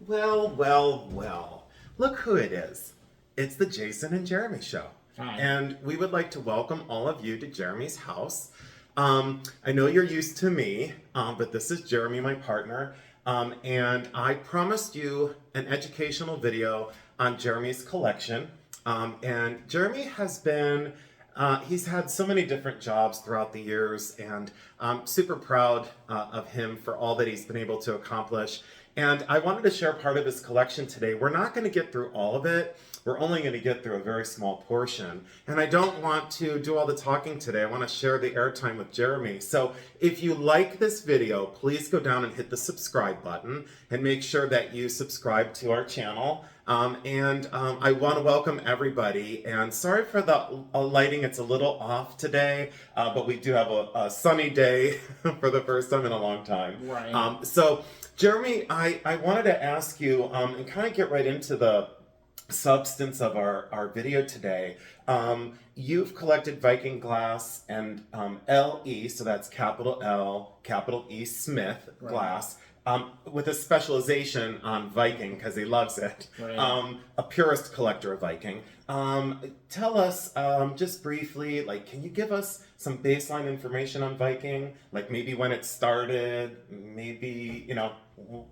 Well, well, well. Look who it is. It's the Jason and Jeremy show. Hi. And we would like to welcome all of you to Jeremy's house. I know you're used to me, but this is Jeremy, my partner. And I promised you an educational video on Jeremy's collection. And Jeremy has been he's had so many different jobs throughout the years, and I'm super proud of him for all that he's been able to accomplish. And I wanted to share part of his collection today. We're not going to get through all of it. We're only going to get through a very small portion. And I don't want to do all the talking today. I want to share the airtime with Jeremy. So if you like this video, please go down and hit the subscribe button and make sure that you subscribe to our channel. I want to welcome everybody, and sorry for the lighting, it's a little off today, but we do have a sunny day for the first time in a long time. Right. So Jeremy, I wanted to ask you, and kind of get right into the substance of our video today. You've collected Viking glass and LE, so that's capital L, capital E Smith glass. With a specialization on Viking because he loves it. Right. A purist collector of Viking. Tell us just briefly, like, can you give us some baseline information on Viking? Like maybe when it started, maybe, you know,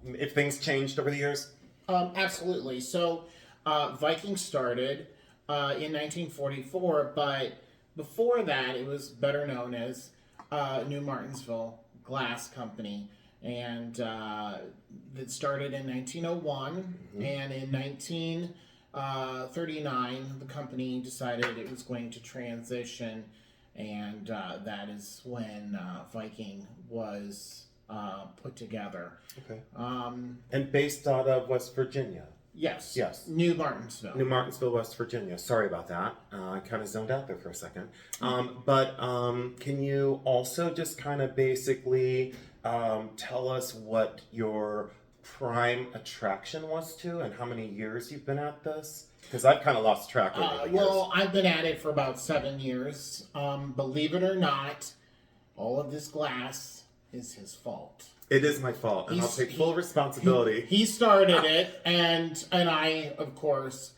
if things changed over the years? Absolutely. So, Viking started in 1944, but before that, it was better known as New Martinsville Glass Company. And it started in 1901, and in 1939, the company decided it was going to transition, and that is when Viking was put together. Okay. And based out of West Virginia? Yes. Yes. New Martinsville. New Martinsville, West Virginia. Sorry about that. I kind of zoned out there for a second. But can you also just kind of basically tell us what your prime attraction was to and how many years you've been at this? Because I've kind of lost track over the years. Well, I've been at it for about 7 years. Believe it or not, all of this glass is his fault. It is my fault, and I'll take full responsibility. He started it, and I, of course,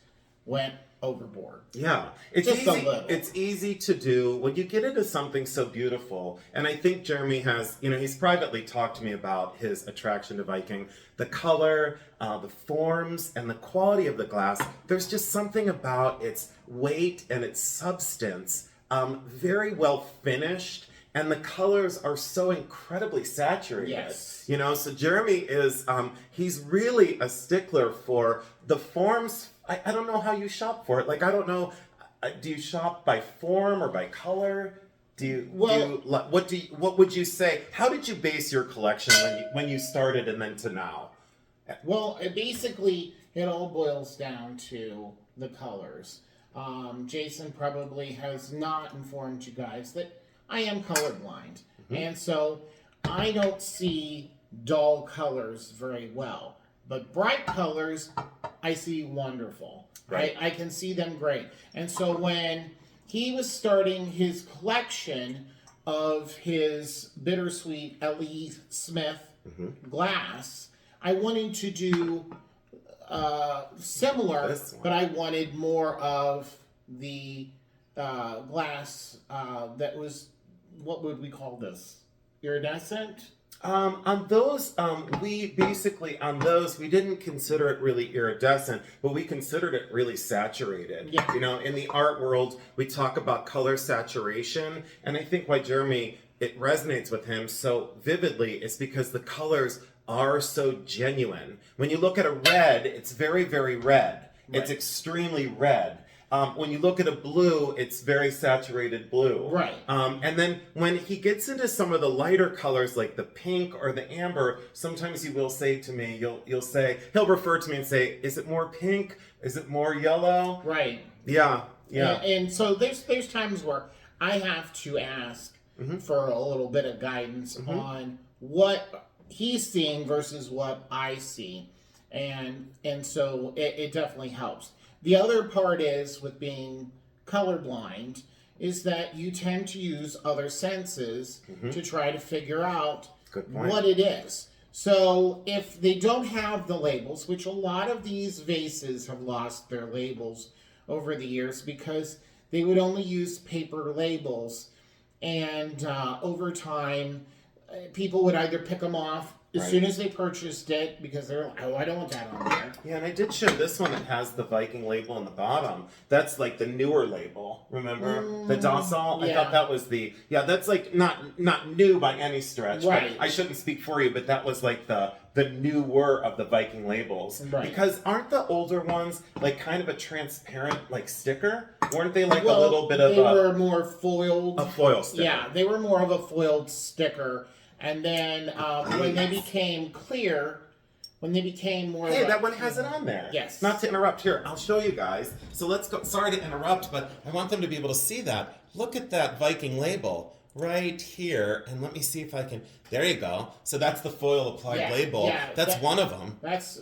went overboard. Yeah, it's Just easy. a little. It's easy to do when you get into something so beautiful. And I think Jeremy has, you know, he's privately talked to me about his attraction to Viking, the color, the forms, and the quality of the glass. There's just something about its weight and its substance, very well finished. And the colors are so incredibly saturated. Yes. You know, so Jeremy is, he's really a stickler for the forms. I don't know how you shop for it. Like, I don't know, do you shop by form or by color? What would you say? How did you base your collection when you started and then to now? Well, it all boils down to the colors. Jason probably has not informed you guys that I am colorblind, and so I don't see dull colors very well. But bright colors, I see wonderful. Right. I can see them great. And so when he was starting his collection of his bittersweet L.E. Smith glass, I wanted to do similar, but I wanted more of the glass that was, what would we call this? Iridescent? On those, we didn't consider it really iridescent, but we considered it really saturated. Yeah. You know, in the art world, we talk about color saturation, and I think why Jeremy, it resonates with him so vividly is because the colors are so genuine. When you look at a red, it's very, very red. Right. It's extremely red. When you look at a blue, it's very saturated blue. Right. And then when he gets into some of the lighter colors, like the pink or the amber, sometimes he will say to me, he'll refer to me and say, is it more pink? Is it more yellow? Right. Yeah. And so there's times where I have to ask for a little bit of guidance on what he's seeing versus what I see. And so it definitely helps. The other part is with being colorblind is that you tend to use other senses to try to figure out what it is. So if they don't have the labels, which a lot of these vases have lost their labels over the years because they would only use paper labels, and over time, people would either pick them off as soon as they purchased it because they're like, oh, I don't want that on there. Yeah, and I did show this one that has the Viking label on the bottom. That's like the newer label. Remember the docile? I thought that was that's like not new by any stretch. Right. I shouldn't speak for you, but that was like the newer of the Viking labels. Right. Because aren't the older ones like kind of a transparent like sticker? Weren't they like a little bit of they were more foiled. a foil sticker? Yeah, they were more of a foiled sticker. And then when they became clear, when they became more Hey, that one has it on there. Yes. Not to interrupt. Here, I'll show you guys. So let's go. Sorry to interrupt, but I want them to be able to see that. Look at that Viking label right here. And let me see if I can. There you go. So that's the foil applied label. Yeah, that's one of them. That's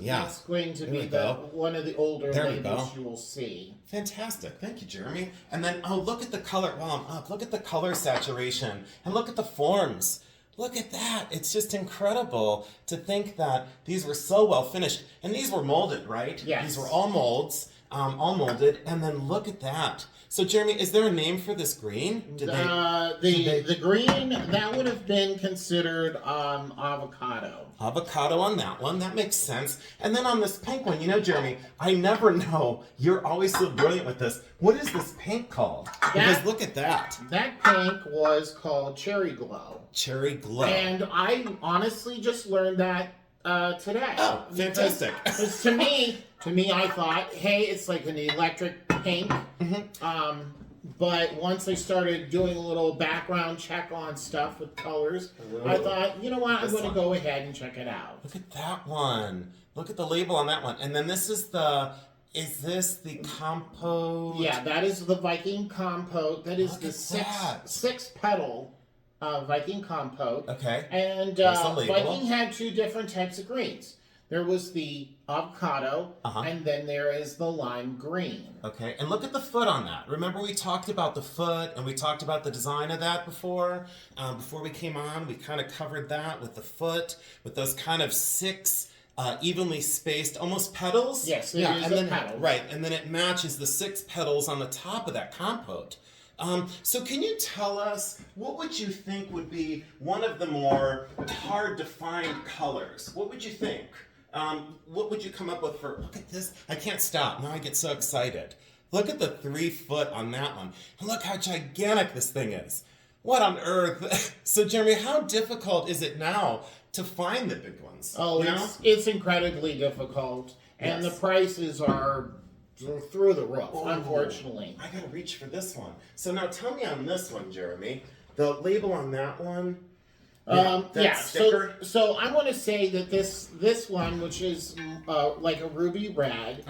going to be one of the older labels you will see. Fantastic. Thank you, Jeremy. And then, look at the color. While I'm up, look at the color saturation. And look at the forms. Look at that. It's just incredible to think that these were so well finished. And these were molded, right? Yes. These were all molds, all molded. And then look at that. So, Jeremy, is there a name for this green? The green, that would have been considered avocado. Avocado on that one. That makes sense. And then on this pink one, Jeremy, I never know. You're always so brilliant with this. What is this pink called? Because look at that. That pink was called Cherry Glow. Cherry Glow. And I honestly just learned that today. Oh, fantastic. Because to me, I thought, hey, it's like an electric pink. But once I started doing a little background check on stuff with colors, I thought, you know what, I'm going to go ahead and check it out. Look at that one. Look at the label on that one. And then this is the... Is this the compote? Yeah, that is the Viking compote. That is the six petal Viking compote. Okay. And Viking had two different types of greens. There was the avocado, and then there is the lime green. Okay, and look at the foot on that. Remember we talked about the foot, and we talked about the design of that before? Before we came on, we kind of covered that with the foot, with those kind of six evenly spaced, almost petals. Yes, it is a petal. Right, and then it matches the six petals on the top of that compote. So can you tell us, what would you think would be one of the more hard to find colors? What would you think? What would you come up with for, look at this, I can't stop, now I get so excited. Look at the 3 foot on that one, and look how gigantic this thing is. What on earth? So Jeremy, how difficult is it now to find the big ones? Oh, it's incredibly difficult, and the prices are through the roof, unfortunately. I gotta reach for this one. So now tell me on this one, Jeremy, the label on that one, so I want to say that this one, which is like a ruby red,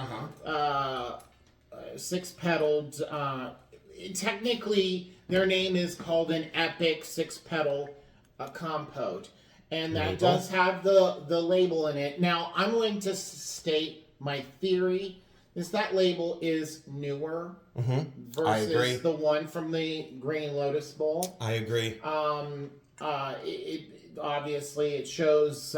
6-petaled, technically their name is called an epic 6-petal compote, and that does have the label in it. Now I'm going to state my theory is that label is newer versus the one from the Green Lotus Bowl. I agree. Obviously it shows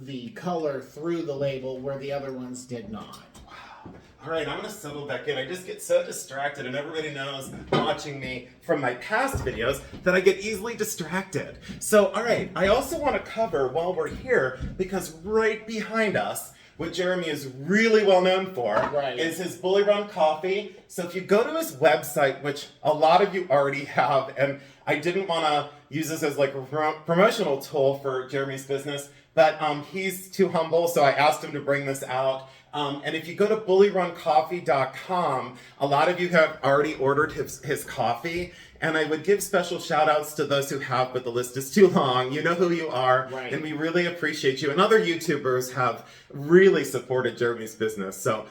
the color through the label where the other ones did not. Wow. All right, I'm going to settle back in. I just get so distracted, and everybody knows watching me from my past videos that I get easily distracted. So, all right, I also want to cover while we're here, because right behind us, what Jeremy is really well known for is his Bully Run coffee. So if you go to his website, which a lot of you already have, and I didn't want to use this as like a promotional tool for Jeremy's business, but he's too humble, so I asked him to bring this out. And if you go to bullyruncoffee.com, a lot of you have already ordered his coffee, and I would give special shout outs to those who have, but the list is too long. You know who you are, and we really appreciate you. And other YouTubers have really supported Jeremy's business, so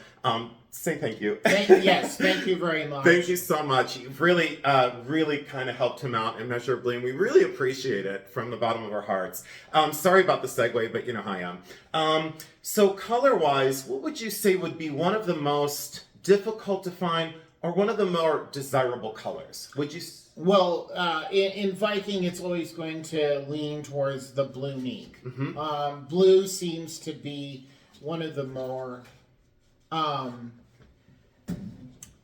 say thank you. Yes, thank you very much. Thank you so much. You've really, really kind of helped him out immeasurably, and we really appreciate it from the bottom of our hearts. Sorry about the segue, but you know how I am. So color-wise, what would you say would be one of the most difficult to find or one of the more desirable colors? Would you Well, in Viking, it's always going to lean towards the blue neat. Blue seems to be one of the more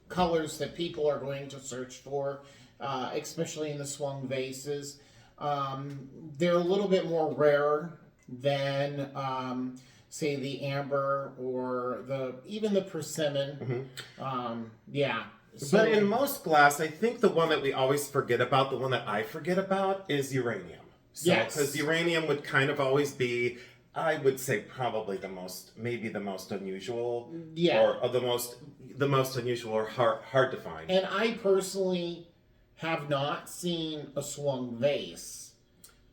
colors that people are going to search for, especially in the swung vases. They're a little bit more rare than, say, the amber or even the persimmon. Yeah. So, But in most glass, I think the one that we always forget about, the one that I forget about, is uranium. So, yes. because uranium would kind of always be, I would say, probably maybe the most unusual, Yeah. or the most unusual or hard to find. And I personally have not seen a swung vase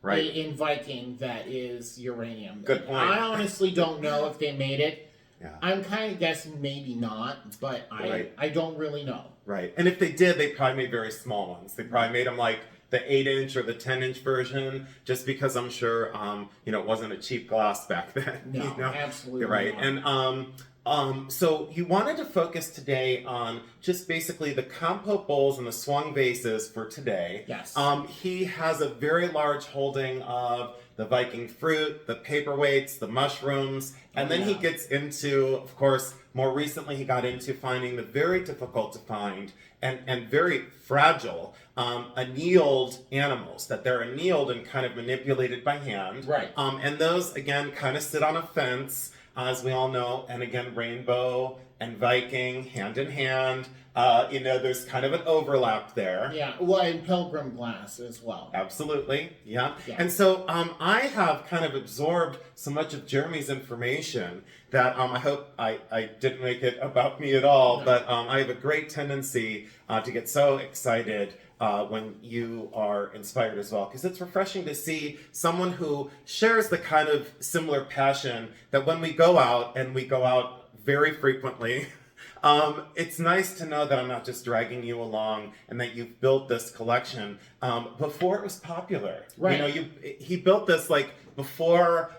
Right. in Viking that is uranium. Good point. I honestly don't know if they made it. Yeah. I'm kind of guessing maybe not, but Right. I don't really know. Right. And if they did, they probably made very small ones. They probably made them like the 8-inch or the 10-inch version, just because I'm sure, it wasn't a cheap glass back then. No, you know? absolutely right. not. And so you wanted to focus today on just basically the compote bowls and the swung vases for today. Yes. He has a very large holding of the Viking fruit, the paperweights, the mushrooms, and then he gets into, of course, more recently he got into finding the very difficult to find and very fragile annealed animals, that they're annealed and kind of manipulated by hand. Right. And those, again, kind of sit on a fence, as we all know, and again, rainbow and Viking, hand in hand. There's kind of an overlap there. Yeah, well, and pilgrim glass as well. Absolutely, yeah. Yeah. And so I have kind of absorbed so much of Jeremy's information that I hope I didn't make it about me at all, No. but I have a great tendency to get so excited when you are inspired as well, because it's refreshing to see someone who shares the kind of similar passion that when we go out, and we go out very frequently, it's nice to know that I'm not just dragging you along and that you've built this collection before it was popular. Right. He built this like before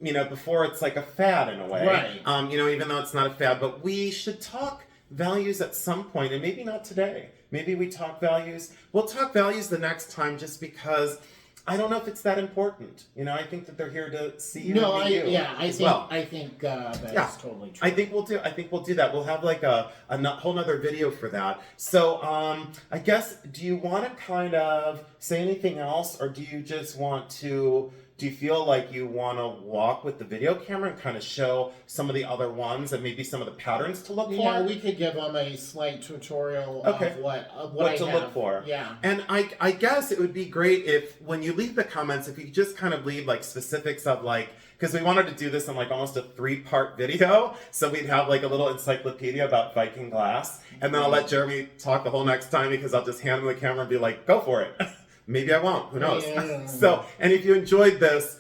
it's like a fad in a way. Right. Even though it's not a fad, but we should talk values at some point, and maybe not today. Maybe we talk values. We'll talk values the next time, just because I don't know if it's that important. I think that they're here to see you. No, and meet you I think that is totally true. I think we'll do that. We'll have like a whole nother video for that. So I guess, do you want to kind of say anything else, or do you just want to? Do you feel like you want to walk with the video camera and kind of show some of the other ones and maybe some of the patterns to look for? Yeah, we could give them a slight tutorial of what I to have. look for. Yeah. And I guess it would be great if, when you leave the comments, if you just kind of leave like specifics of like, because we wanted to do this in like almost a 3-part video, so we'd have like a little encyclopedia about Viking glass, and then I'll let Jeremy talk the whole next time, because I'll just hand him the camera and be like, go for it. Maybe I won't. Who knows? Yeah. So, and if you enjoyed this,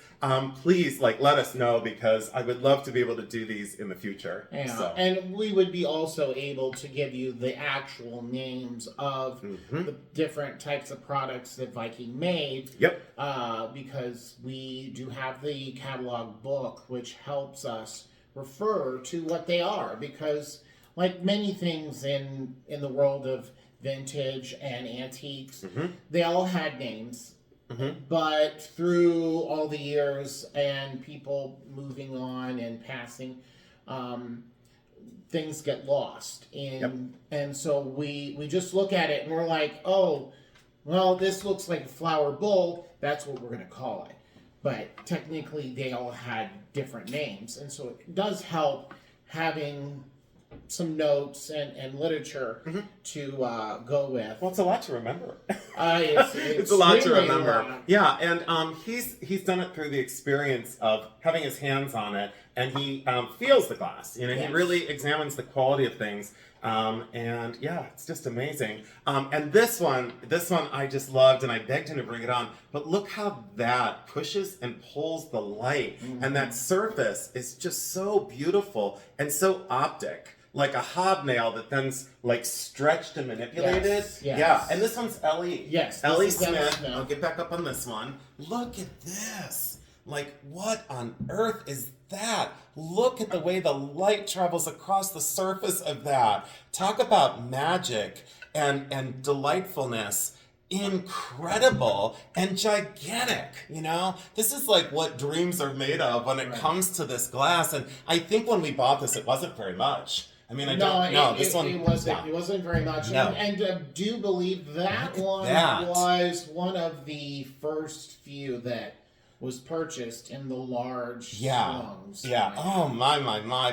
please let us know, because I would love to be able to do these in the future. Yeah, So. and we would be also able to give you the actual names of the different types of products that Viking made. Yep. Because we do have the catalog book, which helps us refer to what they are. Because, like many things in the world of vintage and antiques, they all had names. But through all the years and people moving on and passing, things get lost. And so we just look at it and we're like, oh, well, this looks like a flower bowl. That's what we're going to call it. But technically, they all had different names. And so it does help having some notes and literature to go with. Well, it's a lot to remember. It's a lot to really remember. a lot. Yeah, and he's done it through the experience of having his hands on it, and he feels the glass. He really examines the quality of things. And yeah, it's just amazing. And this one I just loved, and I begged him to bring it on. But look how that pushes and pulls the light, and that surface is just so beautiful and so optic. Like a hobnail that then's like stretched and manipulated. Yes. Yeah, and this one's Ellie. Yes, Ellie this is Ellie Smith. Smith. I'll get back up on this one. Look at this. Like, what on earth is that? Look at the way the light travels across the surface of that. Talk about magic and delightfulness. incredible and gigantic, you know? This is like what dreams are made of when it Right. comes to this glass. And I think when we bought this, it wasn't very much. I mean, I No, don't know. it, This it, one, it wasn't. yeah. It wasn't very much. No. And do believe that Look at one that. was one of the first few that was purchased in the large Yeah, slums. yeah. Oh my!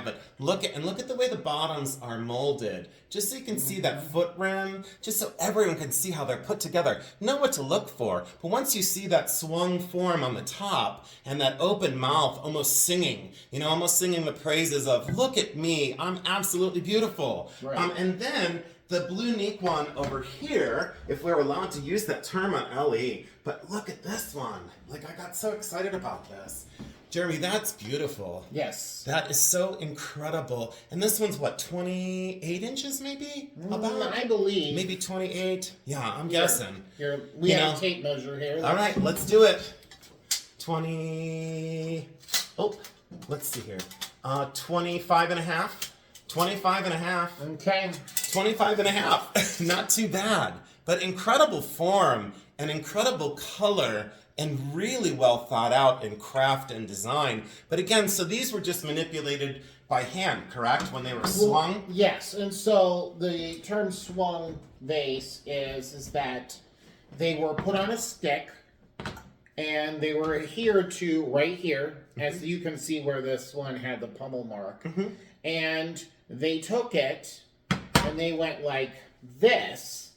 But look at the way the bottoms are molded, just so you can see that foot rim, just so everyone can see how they're put together. Know what to look for. But once you see that swung form on the top and that open mouth, almost singing, almost singing the praises of "Look at me, I'm absolutely beautiful." Right. And then the blue Neek one over here, if we were allowed to use that term on LE, but look at this one. Like, I got so excited about this. Jeremy, that's beautiful. Yes. That is so incredible. And this one's what, 28 inches maybe? About? I believe. Maybe 28? Yeah, I'm guessing. We You have know. a tape measure here. All right, let's do it. 20, oh, let's see here. 25 and a half. 25 and a half. Okay. 25 and a half. Not too bad. But incredible form and incredible color and really well thought out in craft and design. But again, so these were just manipulated by hand, correct? When they were swung? Yes, and so the term swung vase is that they were put on a stick and they were adhered to right here, as you can see where this one had the pummel mark. And they took it and they went like this,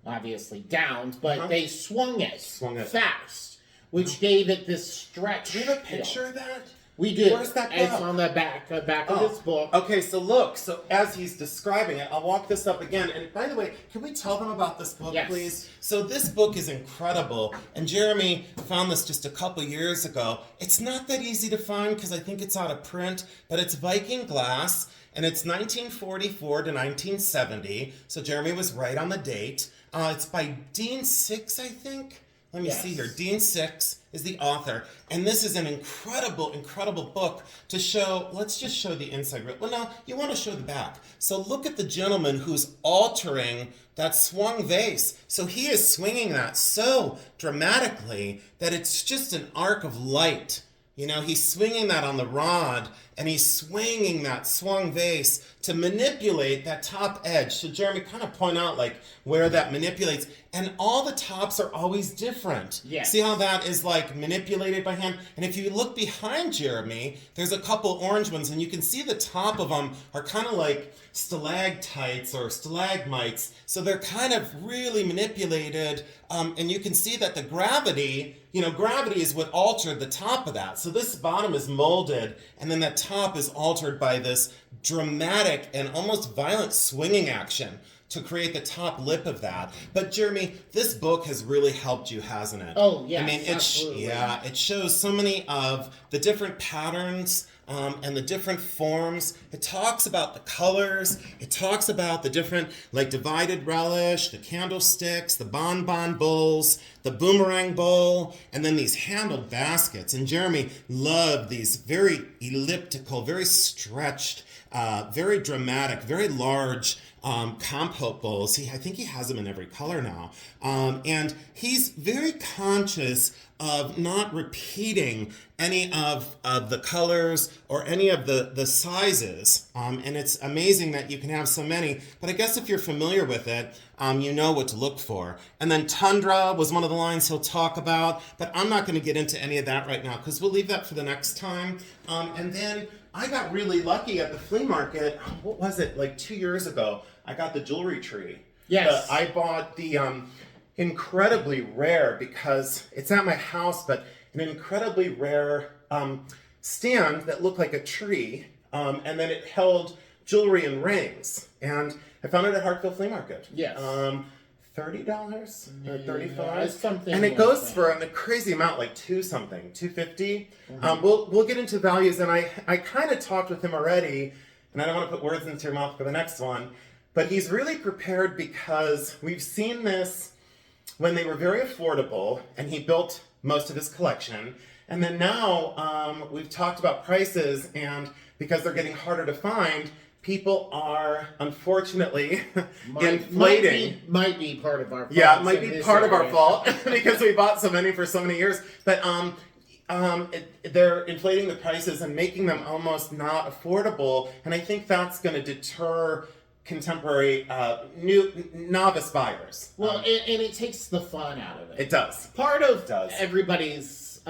obviously down, but they swung it fast, which gave it this stretch. Do you have a picture of that? We do. Where's that It's book? on the back of this book. Okay, so look, so as he's describing it, I'll walk this up again. And by the way, can we tell them about this book, Yes. please? So this book is incredible, and Jeremy found this just a couple years ago. It's not that easy to find because I think it's out of print, but it's Viking glass, and it's 1944 to 1970. So Jeremy was right on the date. It's by Dean Six, I think. Let me see here. Dean Six is the author. And this is an incredible, incredible book to show. Let's just show the inside. Well, no, you want to show the back. So look at the gentleman who's altering that swung vase. So he is swinging that so dramatically that it's just an arc of light. He's swinging that on the rod, and he's swinging that swung vase to manipulate that top edge. So Jeremy, kind of point out like where that manipulates. And all the tops are always different. Yes. See how that is like manipulated by hand? And if you look behind Jeremy, there's a couple orange ones, and you can see the top of them are kind of like stalactites or stalagmites. So they're kind of really manipulated. And you can see that the gravity, gravity is what altered the top of that. So this bottom is molded, and then that top is altered by this dramatic and almost violent swinging action to create the top lip of that. But Jeremy, this book has really helped you, hasn't it? Oh, yes, I mean, absolutely. it shows so many of the different patterns and the different forms. It talks about the colors. It talks about the different, like divided relish, the candlesticks, the bonbon bowls, the boomerang bowl, and then these handled baskets. And Jeremy loved these very elliptical, very stretched, very dramatic, very large compote bowls. I think he has them in every color now. And he's very conscious of not repeating any of the colors or any of the sizes. And it's amazing that you can have so many. But I guess if you're familiar with it, you know what to look for. And then Tundra was one of the lines he'll talk about. But I'm not going to get into any of that right now because we'll leave that for the next time. And then I got really lucky at the flea market. What was it? Like 2 years ago, I got the jewelry tree. Yes. I bought the incredibly rare, because it's at my house, but an incredibly rare stand that looked like a tree. And then it held jewelry and rings. And I found it at Hartfield Flea Market. Yes. $30 or $35, Yeah, something and it like goes that. for a crazy amount, like $250. We'll get into values, and I kind of talked with him already, and I don't want to put words into your mouth for the next one, but he's really prepared because we've seen this when they were very affordable, and he built most of his collection, and then now we've talked about prices, and because they're getting harder to find, people are unfortunately inflating. Might be part of our fault. Yeah, it might be part of our fault because we bought so many for so many years. But they're inflating the prices and making them almost not affordable, and I think that's going to deter contemporary new novice buyers. Well, and it takes the fun out of it. It does. Part of everybody's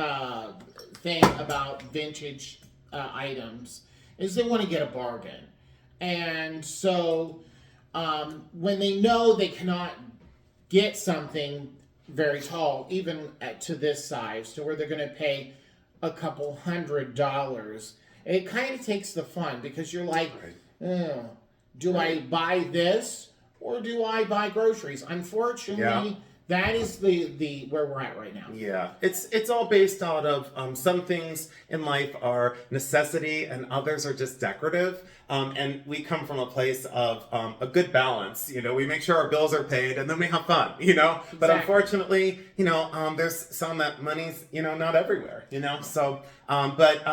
thing about vintage items is they want to get a bargain. And so when they know they cannot get something very tall, even to this size, to where they're going to pay a couple $100, it kind of takes the fun, because you're like, do I buy this or do I buy groceries? Unfortunately, that is the where we're at right now. Yeah, it's all based out of some things in life are necessity and others are just decorative. And we come from a place of a good balance. You know, we make sure our bills are paid and then we have fun, you know. Exactly. But unfortunately, you know, there's some that money's, you know, not everywhere, you know. So, but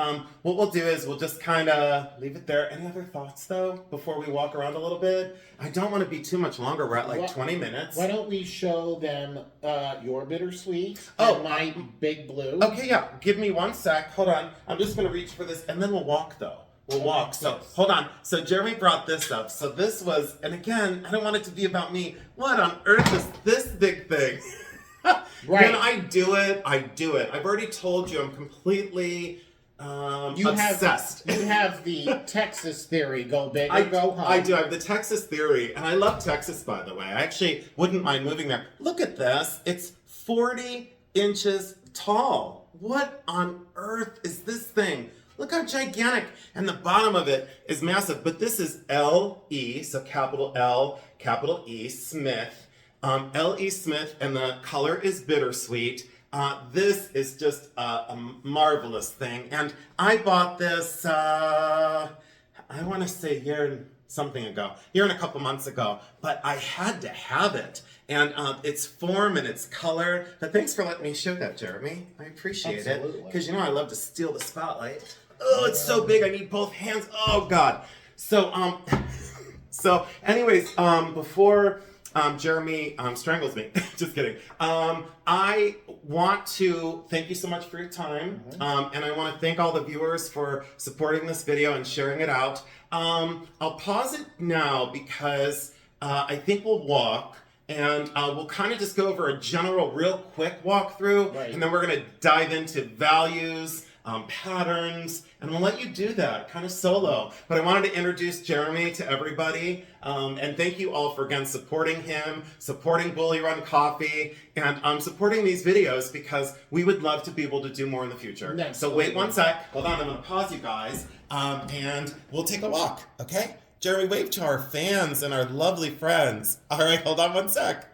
what we'll do is we'll just kind of leave it there. Any other thoughts, though, before we walk around a little bit? I don't want to be too much longer. We're at like 20 minutes. Why don't we show them your bittersweet and my big blue? Okay, yeah. Give me 1 sec. Hold on. I'm just going to reach for this, and then we'll walk, though. We'll walk. So, hold on. So, Jeremy brought this up. So, this was, and again, I don't want it to be about me. What on earth is this big thing? Right. When I do it, I do it. I've already told you I'm completely obsessed. You have the Texas theory, go big or go home. I do. I have the Texas theory, and I love Texas, by the way. I actually wouldn't mind moving there. Look at this. It's 40 inches tall. What on earth is this thing? Look how gigantic. And the bottom of it is massive. But this is L-E, so capital L, capital E, Smith. L.E. Smith, and the color is bittersweet. This is just a marvelous thing. And I bought this, I want to say a year and a couple months ago. But I had to have it. And its form and its color. But thanks for letting me show that, Jeremy. I appreciate it. Because you know I love to steal the spotlight. Oh, it's so big. I need both hands. Oh, God. So, anyways, before Jeremy strangles me, just kidding. I want to thank you so much for your time. And I want to thank all the viewers for supporting this video and sharing it out. I'll pause it now because I think we'll walk. And we'll kind of just go over a general, real quick walkthrough. Right. And then we're going to dive into values, patterns, and we'll let you do that kind of solo. But I wanted to introduce Jeremy to everybody, and thank you all for again supporting him, supporting Bully Run Coffee, and supporting these videos because we would love to be able to do more in the future. So wait 1 sec, hold on, I'm going to pause you guys, and we'll take a walk, okay? Jeremy, wave to our fans and our lovely friends. All right, hold on 1 sec.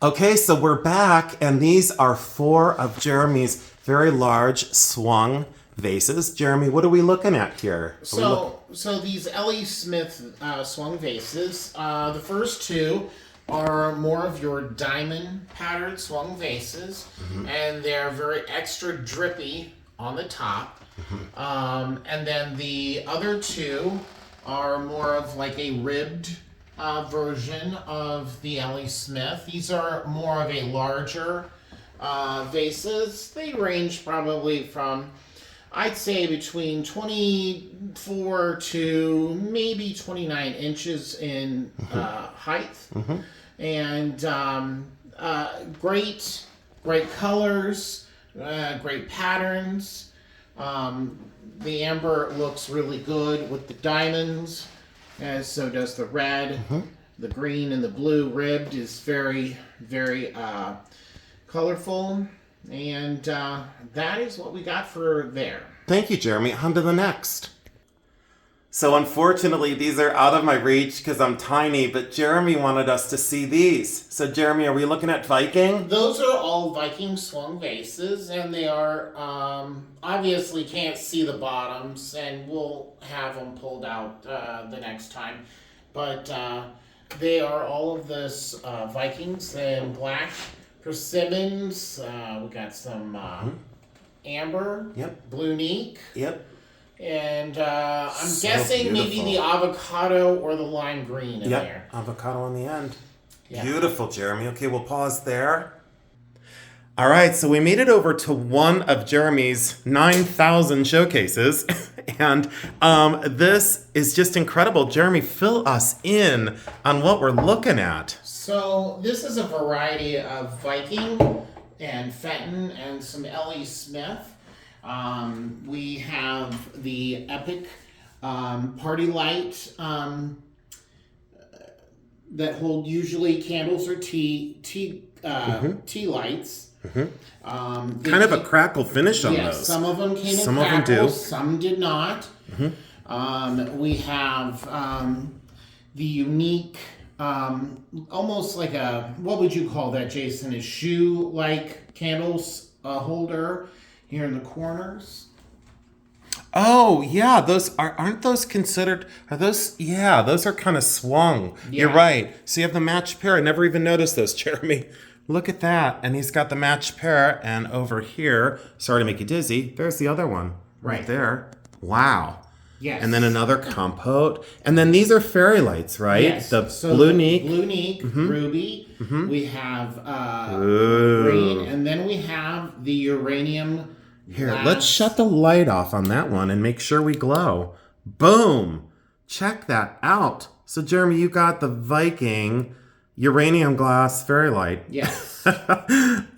Okay, so we're back, and these are 4 of Jeremy's very large SWUNG vases. Jeremy, what are we looking at here? So these L.E. Smith SWUNG vases, the first 2 are more of your diamond patterned SWUNG vases, and they're very extra drippy on the top. And then the other 2 are more of like a ribbed version of the L.E. Smith. These are more of a larger vases. They range probably from, I'd say, between 24 to maybe 29 inches in height. And great colors, great patterns. The amber looks really good with the diamonds, as so does the red. The green and the blue ribbed is very, very colorful, and that is what we got for there. Thank you, Jeremy. On to the next. So unfortunately, these are out of my reach because I'm tiny, but Jeremy wanted us to see these. So Jeremy, are we looking at Viking? Those are all Viking SWUNG vases, and they are, obviously can't see the bottoms, and we'll have them pulled out the next time. But they are all of this Vikings in black persimmons. We got some amber, blue neek. And I'm So guessing maybe beautiful. the avocado or the lime green in there. Avocado on the end. Yeah. Beautiful, Jeremy. Okay, we'll pause there. All right, so we made it over to one of Jeremy's 9,000 showcases, and this is just incredible. Jeremy, fill us in on what we're looking at. So this is a variety of Viking and Fenton and some L.E. Smith. We have the Epic Party Light that hold usually candles or tea lights. Kind of a crackle finish on Yes, those. some of them came in Some of them crackles, do. some did not. We have the unique, almost like a, what would you call that, Jason? A shoe-like candles holder here in the corners. Oh, yeah, those aren't those considered, are those, yeah, those are kind of swung. You're Yeah. right. So you have the matched pair. I never even noticed those, Jeremy. Look at that. And he's got the matched pair. And over here, sorry to make you dizzy, there's the other one right there. Wow. Yes. And then another compote. And then these are fairy lights, right? Yes. The So blue the neek. Blue neek, ruby. We have Ooh. green, and then we have the uranium. Here, glass. let's shut the light off on that one and make sure we glow. Boom! Check that out. So, Jeremy, you got the Viking uranium glass fairy light. Yes.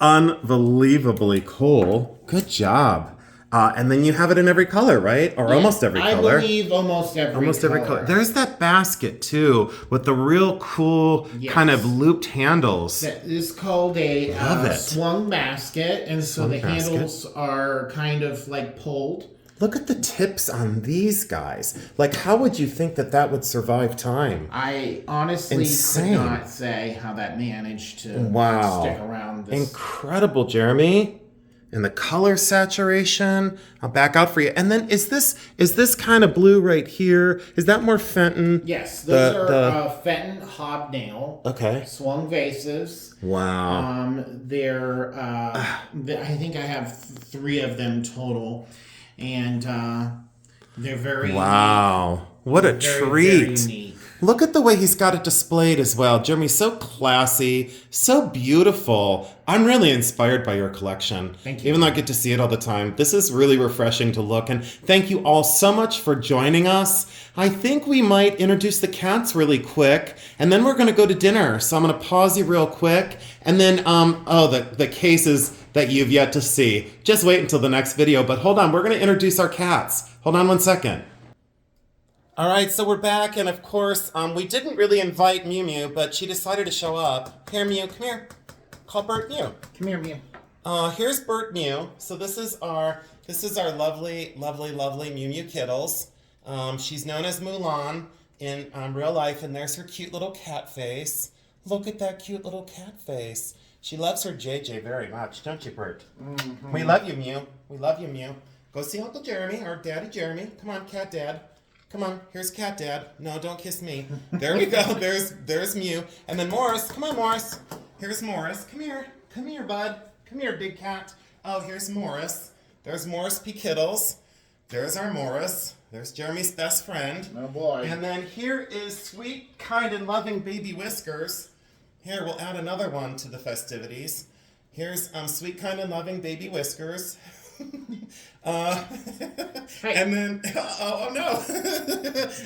Unbelievably cool. Good job. And then you have it in every color, right? Or almost every color. I believe almost every color. There's that basket too with the real cool Yes. kind of looped handles. That is called a Love it. swung basket, and so the Swung basket. handles are kind of like pulled. Look at the tips on these guys. Like, how would you think that that would survive time? I honestly Insane. could not say how that managed to Wow. stick around this. Incredible, Jeremy. And the color saturation. I'll back out for you. And then is this kind of blue right here? Is that more Fenton? Yes, those The- are Fenton hobnail Okay. swung vases. Wow. They're I think I have 3 of them total, and they're very Wow. What a very, treat. very unique. Look at the way he's got it displayed as well. Jeremy, so classy, so beautiful. I'm really inspired by your collection. Thank you. Even though I get to see it all the time. This is really refreshing to look. And thank you all so much for joining us. I think we might introduce the cats really quick. And then we're going to go to dinner. So I'm going to pause you real quick. And then, the cases that you've yet to see. Just wait until the next video. But hold on, we're going to introduce our cats. Hold on one second. All right, so we're back, and of course, we didn't really invite Mew Mew, but she decided to show up. Here, Mew, come here. Call Bert Mew. Come here, Mew. Here's Bert Mew. So this is our lovely, lovely, lovely Mew Mew Kittles. She's known as Mulan in real life, and there's her cute little cat face. Look at that cute little cat face. She loves her JJ very much, don't you, Bert? Mm-hmm. We love you, Mew. We love you, Mew. Go see Uncle Jeremy or Daddy Jeremy. Come on, Cat Dad. Come on, here's Cat Dad. No, don't kiss me. There we go. There's Mew. And then Morris. Come on, Morris. Here's Morris. Come here. Come here, bud. Come here, big cat. Oh, here's Morris. There's Morris P. Kittles. There's our Morris. There's Jeremy's best friend. Oh boy. And then here is sweet, kind, and loving baby Whiskers. Here, we'll add another one to the festivities. Here's sweet, kind, and loving baby Whiskers. And then oh no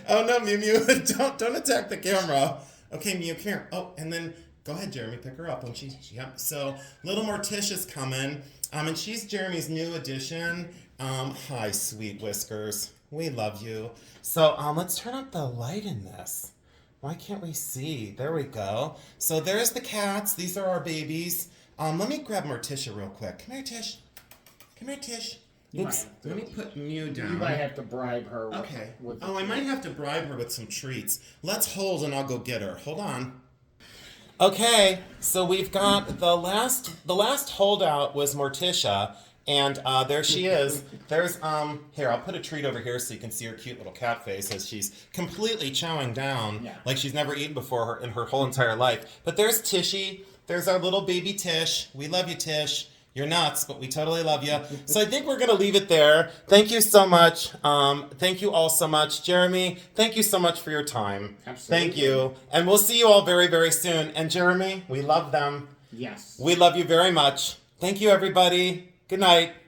oh no, Mew Mew, don't attack the camera. Okay, Mew, come here. Oh, and then go ahead, Jeremy, pick her up when she yep. So little Morticia's coming, and she's Jeremy's new addition. Hi, sweet Whiskers, we love you. So let's turn up the light in this. Why can't we see? There we go. So there's the cats. These are our babies. Let me grab Morticia real quick. Come here, Tish. Come here, Tish. Oops. Let me put Mew down. You might have to bribe her. Okay. With Oh, I might have to bribe her with some treats. Let's hold and I'll go get her. Hold on. Okay, so we've got the last holdout was Morticia, and there she is. There's here, I'll put a treat over here so you can see her cute little cat face as she's completely chowing down like she's never eaten before in her whole entire life. But there's Tishy. There's our little baby Tish. We love you, Tish. You're nuts, but we totally love you. So I think we're going to leave it there. Thank you so much. Thank you all so much. Jeremy, thank you so much for your time. Absolutely. Thank you. And we'll see you all very, very soon. And Jeremy, we love them. Yes. We love you very much. Thank you, everybody. Good night.